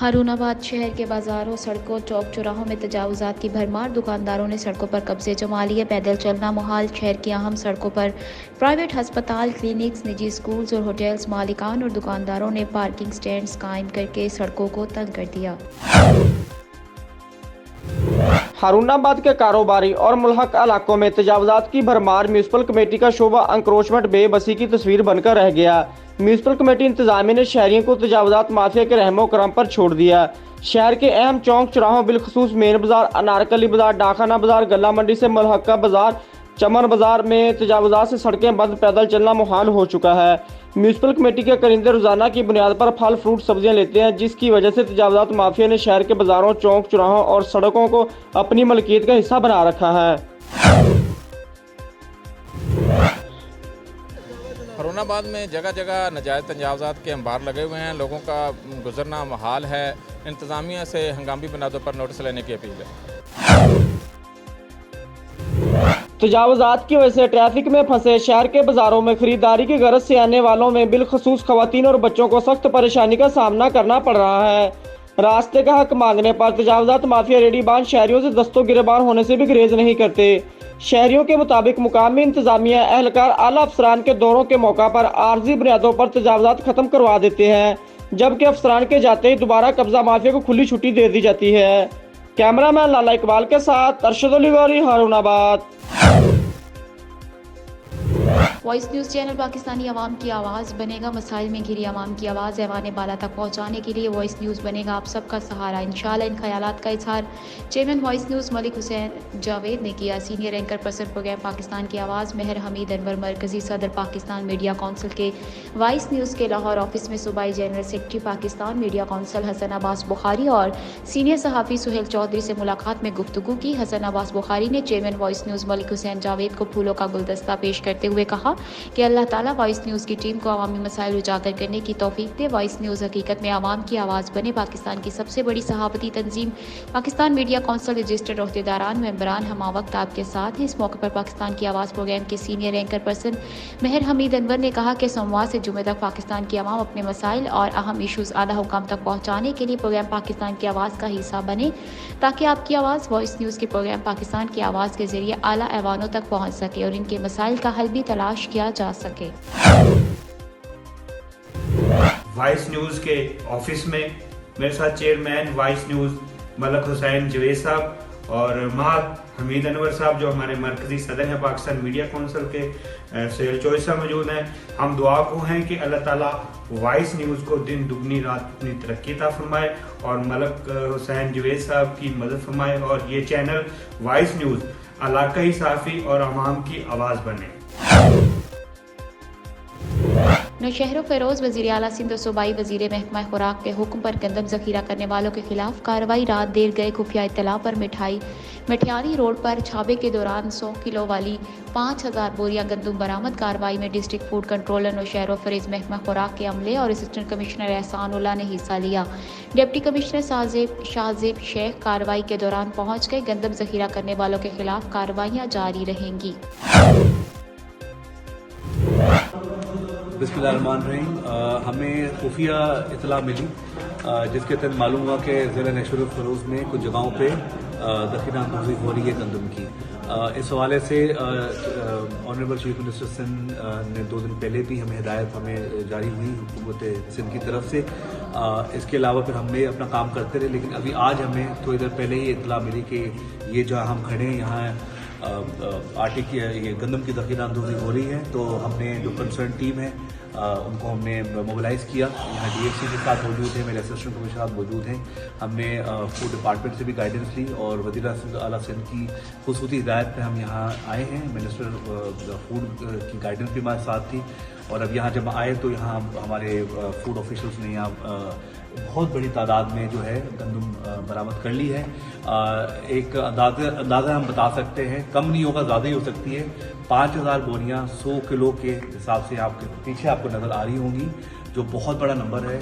हारूनाबाद शहर के बाजारों, सड़कों, चौक चौराहों में तजावुज़ात की भरमार। दुकानदारों ने सड़कों पर कब्जे जमा लिए। पैदल चलना मुहाल। शहर की अहम सड़कों पर प्राइवेट अस्पताल, क्लिनिक्स, निजी स्कूल्स और होटल्स, मालिकान और दुकानदारों ने पार्किंग स्टैंड्स कायम करके सड़कों को तंग कर दिया। हारूनाबाद के कारोबारी और मुल्हक इलाकों में तजावुज़ात की भरमार। म्यूनसिपल कमेटी का शोबा अंक्रोचमेंट बेबसी की तस्वीर बनकर रह गया। म्यूनसिपल कमेटी इंतजामिया ने शहरियों को तजावुज़ात माफिया के रहमो करम पर छोड़ दिया। शहर के अहम चौक चौराहों बिलखसूस मेन बाजार, अनारकली बाजार, डाकखाना बाजार, गला मंडी से मुल्हका बाजार, चमन बाजार में तजावुज़ात से सड़कें बंद, पैदल चलना मुहाल हो चुका है। म्यूनसिपल कमेटी के करिंदे रोजाना की बुनियाद पर फल फ्रूट सब्जियां लेते हैं, जिसकी वजह से तजावुज़ात माफिया ने शहर के बाजारों, चौक चौराहों और सड़कों को अपनी मलकियत का हिस्सा बना रखा है। हारूनाबाद में जगह जगह नाजायज़ तजावुज़ात के अंबार लगे हुए हैं। लोगों का गुजरना मुहाल है। इंतज़ामिया से हंगामी बुनियादों पर नोटिस लेने की अपील है। तजावुज़ात की वजह से ट्रैफिक में फंसे शहर के बाजारों में खरीदारी की गरज से आने वालों में बिलखसूस खवातीन और बच्चों को सख्त परेशानी का सामना करना पड़ रहा है। रास्ते का हक मांगने पर तजावुज़ात माफिया रेडीबान शहरियों से दस्तों गिरबान होने से भी गुरेज नहीं करते। शहरियों के मुताबिक मुकामी इंतजामिया एहलकार आला अफसरान के दौरों के मौका पर आर्जी बुनियादों पर तजावुज़ात खत्म करवा देते हैं, जबकि अफसरान के जाते ही दोबारा कब्जा माफिया को खुली छुट्टी दे दी जाती है। कैमरामैन लाला इकबाल के साथ Arshad Ali Gauri, Harunabad. Voice news channel Pakistani अवाम की आवाज़ बनेगा। मसाइल में घिरी अवाम की आवाज़ ऐवान बाला तक पहुँचाने के लिए वॉइस न्यूज़ बनेगा आप सबका सहारा। इंशाल्लाह इन ख्यालात का इजहार chairman Voice News Malik Hussain Javed ने किया। Senior anchor person programme Pakistan की आवाज़ मेहर हमीद अनवर मरकज़ी सदर पाकिस्तान मीडिया कौंसिल के वॉइस न्यूज़ के लाहौर ऑफिस में सूबाई general secretary Pakistan Media Council Hasan Abbas Bukhari और सीनियर सहाफ़ी सुहेल चौधरी से मुलाकात में गुफ्तगू की। हसन अब्बास बुखारी ने chairman Voice News Malik Hussain Javed को फूलों का गुलदस्ता पेश करते हुए कहा कि अल्लाह ताला वॉइस न्यूज़ की टीम को अवामी मसाइल उजागर करने की तौफीक दे। वॉइस न्यूज़ हकीकत में आवाम की आवाज़ बने। पाकिस्तान की सबसे बड़ी सहाफ़ती तंजीम पाकिस्तान मीडिया कौंसिल रजिस्टर्ड अहदेदारान मेंबरान हमावक्त आपके साथ हैं। इस मौके पर पाकिस्तान की आवाज़ प्रोग्राम के सीनियर एंकर पर्सन मेहर हमीद अनवर ने कहा कि सोमवार से जुमे तक पाकिस्तान की आवाम अपने मसाइल और अहम इशूज़ आला हुकाम तक पहुँचाने के लिए प्रोग्राम पाकिस्तान की आवाज़ का हिस्सा बने, ताकि आपकी आवाज़ वॉइस न्यूज़ के प्रोग्राम पाकिस्तान की आवाज़ के जरिए आला ऐवानों तक पहुँच सके और इनके मसाइल का हल भी तलाश किया जा सके। वॉइस न्यूज़ के ऑफिस में मेरे साथ chairman Voice News Malik Hussain Javed साहब और महद हमीद अनवर साहब जो हमारे मरकजी सदर हैं पाकिस्तान मीडिया कौंसिल के, सुहेल चौधरी साहब मौजूद हैं। हम दुआ को हैं कि अल्लाह ताला वॉइस न्यूज़ को दिन दुगनी रात अपनी तरक्की अता फरमाए और मलिक हुसैन जावेद साहब की मदद फरमाए और ये चैनल वॉइस न्यूज़ इलाकाई सहाफ़ी और आवाम की आवाज़ बने। नौशहर फ़िरोज़ वज़ीर आला सिंध और सूबाई वज़ीर महकमा खुराक के हुक्म पर गंदम ज़ख़ीरा करने वालों के खिलाफ कार्रवाई। रात देर गए खुफिया इत्तला पर मिठियारी रोड पर छापे के दौरान 100 किलो वाली 5000 बोरियां गंदम बरामद। कार्रवाई में district food controller Naushahro Feroze महकमा खुराक के अमले और असिस्टेंट कमिश्नर एहसान उल्लाह ने हिस्सा लिया। डिप्टी कमिश्नर शाहजेब शेख कार्रवाई के दौरान पहुँच गए। गंदम ज़ख़ीरा करने वालों के खिलाफ कार्रवाइयाँ जारी रहेंगी। बिस्मिल्लाहिर्रहमानिर्रहीम। हमें खुफिया इतला मिली जिसके तहत मालूम हुआ कि ज़िला नौशहर फ़िरोज़ में कुछ जगहों पे दखीना अंदोज़ी हो रही है गंदम की। इस हवाले से ऑनरेबल चीफ मिनिस्टर सिंध ने 2 दिन पहले भी हमें हिदायत जारी हुई हुकूमत सिंध की तरफ से। इसके अलावा फिर हमने अपना काम करते रहे, लेकिन अभी आज हमें थोड़ी देर पहले ही इतला मिली कि ये जहाँ हम खड़े हैं यहाँ आटे की ये गंदम की दखीना अंदोज़ी हो रही है। तो हमने जो कंसर्न टीम है उनको हमने मोबिलाइज़ किया। यहाँ डीएफसी के साथ मौजूद है, मेरे असिस्टेंट कमिश्नर साथ मौजूद हैं। हमने फूड डिपार्टमेंट से भी गाइडेंस ली और वज़ीर आला सिंध की खुसूसी हिदायत पे हम यहाँ आए हैं। मिनिस्टर फूड की गाइडेंस भी हमारे साथ थी और अब यहाँ जब आए तो यहाँ हमारे फूड ऑफिशल्स ने यहाँ बहुत बड़ी तादाद में जो है गंदम बरामद कर ली है। एक अंदाज़ा हम बता सकते हैं, कम नहीं होगा, ज़्यादा ही हो सकती है। 5000 बोरियां 100 किलो के हिसाब से आपके पीछे आपको नज़र आ रही होंगी, जो बहुत बड़ा नंबर है।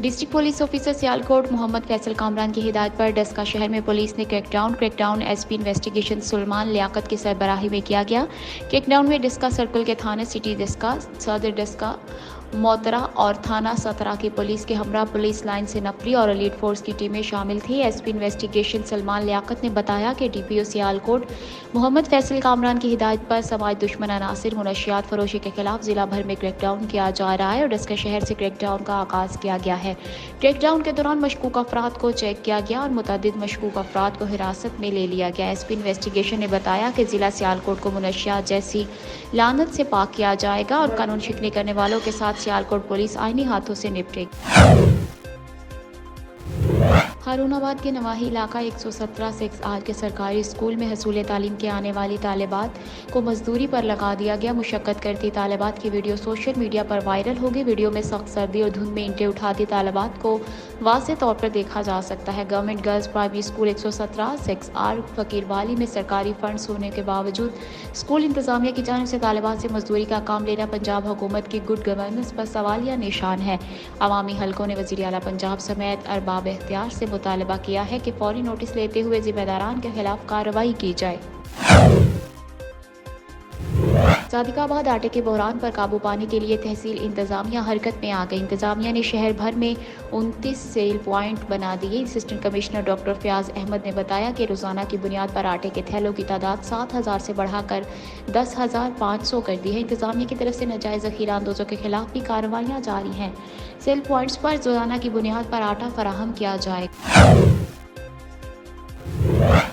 District police officer Sialkot Mohammad Faisal Kamran की हिदायत पर डस्का शहर में पुलिस ने crackdown SP investigation Suleman Liaquat की सरबराही में किया गया। क्रैकडाउन में डस्का सर्कल के थाने सिटी डस्का, सदर डस्का मोतरा और थाना सतरा की पुलिस के हमरा पुलिस लाइन से नफरी और एलीट फोर्स की टीमें शामिल थी। एसपी इन्वेस्टिगेशन सलमान लियाकत ने बताया कि डीपीओ सियालकोट मोहम्मद फैसल कामरान की हिदायत पर समाज दुश्मन अनासिर मुनशियात फरोशी के खिलाफ जिला भर में क्रैकडाउन किया जा रहा है और इसके शहर से क्रैकडाउन का आगाज किया गया है। क्रैकडाउन के दौरान मशकूक अफराद को चेक किया गया और मुतअद्दिद मशकूक अफराद को हिरासत में ले लिया गया। एसपी इन्वेस्टिगेशन ने बताया कि जिला सियालकोट को मुनशियात जैसी लानत से पाक किया जाएगा और कानून शिकनी करने वालों के साथ सियालकोट पुलिस आईनी हाथों से निपटेगी। हारूनाबाद के नवाही इलाका 117 से आज के सरकारी स्कूल में हसूल तालीम के आने वाली तालिबात को मजदूरी पर लगा दिया गया। मुशक्कत करती तालिबात की वीडियो सोशल मीडिया पर वायरल होगी। वीडियो में सख्त सर्दी और धुंध में ईंटें उठाती तालिबात को वाज़ेह तौर पर देखा जा सकता है। Government girls primary school 117 6R फकीरवाली में सरकारी फंड्स होने के बावजूद स्कूल इंतजामिया की जानिब से तालिबात से मजदूरी का काम लेना पंजाब हुकूमत की गुड गवर्नेंस पर सवालिया निशान है। अवामी हलकों ने वज़ीर आला पंजाब समेत अरबाब इख्तियार से मुतालबा किया है कि फौरी नोटिस लेते हुए जिम्मेदारान के खिलाफ कार्रवाई की जाए। सादिकाबाद आटे के बहरान पर काबू पाने के लिए तहसील इंतजामिया हरकत में आ गई। इंतजामिया ने शहर भर में 29 सेल पॉइंट बना दिए। Assistant commissioner doctor Fayyaz Ahmed ने बताया कि रोजाना की बुनियाद पर आटे के थैलों की तादाद 7,000 से बढ़ाकर 10,500 कर दी है। इंतजामिया की तरफ से नाजायज ज़ख़ीरा अंदोज़ों के खिलाफ भी कार्रवाइयाँ जारी हैं। सेल पॉइंट्स पर रोजाना की बुनियाद पर आटा फराहम किया जाएगा।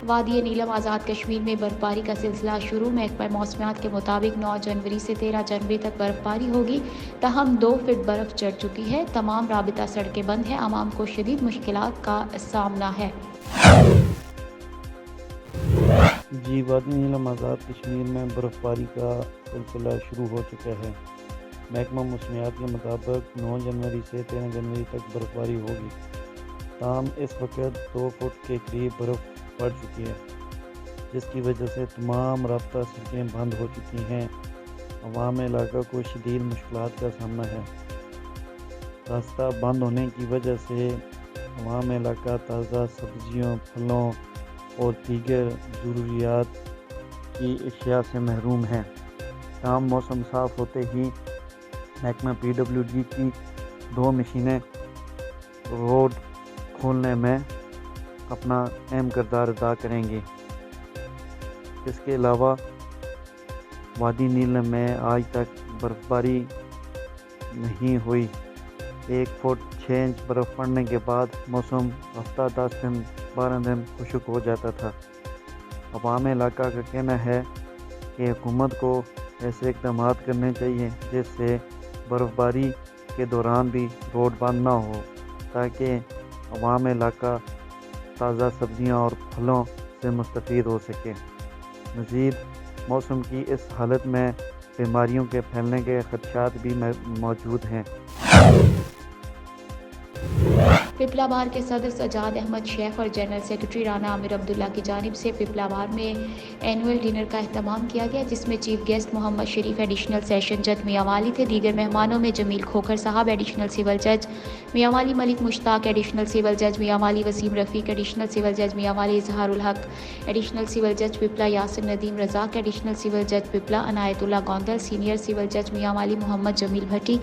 वादी नीलम आज़ाद कश्मीर में बर्फबारी का सिलसिला शुरू। महकमा मौसमियात के मुताबिक 9 जनवरी से 13 जनवरी तक बर्फबारी होगी। ताहम 2 फीट बर्फ चढ़ चुकी है। तमाम राबिता सड़कें बंद हैं। आवाम को शदीद मुश्किलात का सामना है। जी, वादी नीलम आज़ाद कश्मीर में बर्फबारी का सिलसिला शुरू हो चुका है। महकमा मौसमियात के मुताबिक 9 जनवरी से 13 जनवरी तक बर्फबारी होगी। ताहम इस वक्त 2 फुट के करीब बर्फ़ पड़ चुकी है, जिसकी वजह से तमाम रास्ता सड़कें बंद हो चुकी हैं। अवाम इलाका को शदीद मुश्किलात का सामना है। रास्ता बंद होने की वजह से अवाम इलाका ताज़ा सब्जियों, फलों और दीगर ज़रूरियात की अशिया से महरूम है। ताहम मौसम साफ़ होते ही महकमा PWD की 2 मशीनें रोड खोलने में अपना अहम किरदार अदा करेंगी। इसके अलावा वादी नीलम में आज तक बर्फबारी नहीं हुई। 1 फुट 6 इंच बर्फ़ पड़ने के बाद मौसम हफ्ता 10 दिन 12 दिन खुश्क हो जाता था। अवाम इलाका का कहना है कि हुकूमत को ऐसे इक़दाम करने चाहिए जिससे बर्फबारी के दौरान भी रोड बंद ना हो, ताकि अवाम इलाका ताज़ा सब्जियां और फलों से मुस्तफ़ीद हो सके। मज़ीद मौसम की इस हालत में बीमारियों के फैलने के खदशात भी मौजूद हैं। पिपला बार के सदर सजाद अहमद शेख और जनरल सेक्रेटरी राना आमिर अब्दुल्ला की जानिब से पिपला बार में एनुअल डिनर का अहतमाम किया गया, जिसमें चीफ गेस्ट मोहम्मद शरीफ एडिशनल सेशन जज मियांवाली थे। दीगर मेहमानों में जमील खोखर साहब एडिशनल सिविल जज मियांवाली, मलिक मुश्ताक एडिशनल सिविल जज मियांवाली, वसीम रफ़ीक एडिशनल सिविल जज मियांवाली, इजहारुल हक एडिशनल सिविल जज पिपला, यासिर नदीम रज़ाक एडिशनल सिविल जज पिपला, अनायतुल्ला गोंदल सीनियर सिविल जज मियांवाली, मोहम्मद जमील भट्टी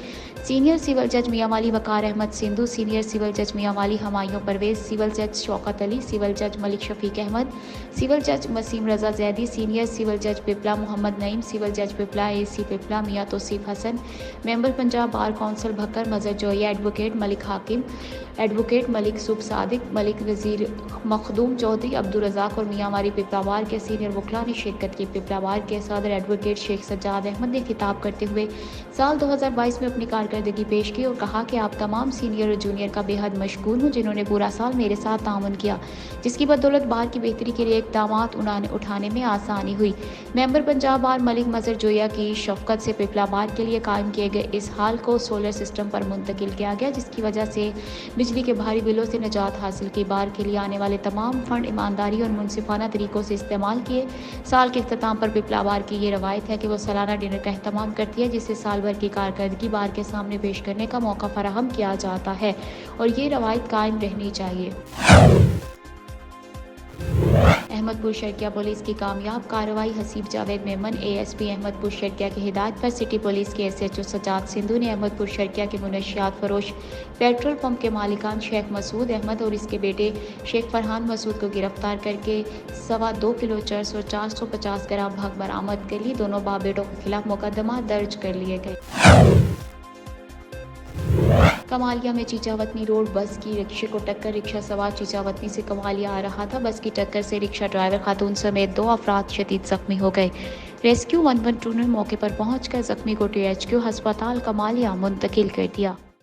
सीनियर सिविल जज मियांवाली, वकार अहमद सिंधु सीनियर सिविल जज मियांवाली, हमायूं परवेज़ सिविल जज शौकत अली, सिविल जज मलिक शफीक अहमद, सिविल जज वसीम रज़ा जैदी, सीनियर सिविल जज पिपला मोहम्मद नईम, सिविल जज पिपला AC पिपला मियाँ Tauseef Hasan, member Punjab bar council Bhakkar Mazhar Joya, advocate Malik हाकिम, एडवोकेट मलिक सुब सादिक, मलिक वजीर मखदूम चौधरी, अब्दुल रज़ाक और मियांवाली पिपला बार के सीनियर वकला ने शिरकत की। पिपला बार के सदर एडवोकेट शेख सज्जाद अहमद ने खिताब करते हुए साल 2022 में अपनी कारकर्दगी पेश की और कहा कि आप तमाम सीनियर और जूनियर का बेहद मशकूर हूँ, जिन्होंने पूरा साल मेरे साथ ताउन किया, जिसकी बदौलत बार की बेहतरी के लिए इक़दाम उठाने में आसानी हुई। मेंबर पंजाब बार मलिक मजर जोया की शफकत से पिपला बार के लिए कायम किए गए इस हाल को सोलर सिस्टम पर मुंतकिल किया गया, जिसकी वजह से बिजली के भारी बिलों से निजात हासिल की। बार के लिए आने वाले तमाम फंड ईमानदारी और मुनसिफाना तरीकों से इस्तेमाल किए। साल के अख्ताम पर पिपला बार की ये रवायत है कि वो सालाना डिनर का अहतमाम करती है, जिससे साल भर की कारकर्दगी बार के सामने पेश करने का मौका फराहम किया जाता है और ये रवायत कायम रहनी चाहिए। अहमदपुर शर्किया पुलिस की कामयाब कार्रवाई। हसीब जावेद मेमन ASP अहमदपुर शर्किया की हिदायत पर सिटी पुलिस के SHO सजाद सिंधु ने अहमदपुर शर्किया के मुनशियात फरोश पेट्रोल पंप के मालिकान शेख मसूद अहमद और इसके बेटे शेख फरहान मसूद को गिरफ्तार करके 2.25 किलो चर्स और 450 ग्राम भाग बरामद कर ली। दोनों बाप बेटों के खिलाफ मुकदमा दर्ज कर लिए गए। कमालिया में चीचावतनी रोड बस की रिक्शे को टक्कर। रिक्शा सवार चीचावतनी से कमालिया आ रहा था। बस की टक्कर से रिक्शा ड्राइवर खातून समेत 2 अफराद शदीद जख्मी हो गए। रेस्क्यू 112 ने मौके पर पहुंचकर जख्मी को THQ अस्पताल कमालिया मुंतकिल कर दिया।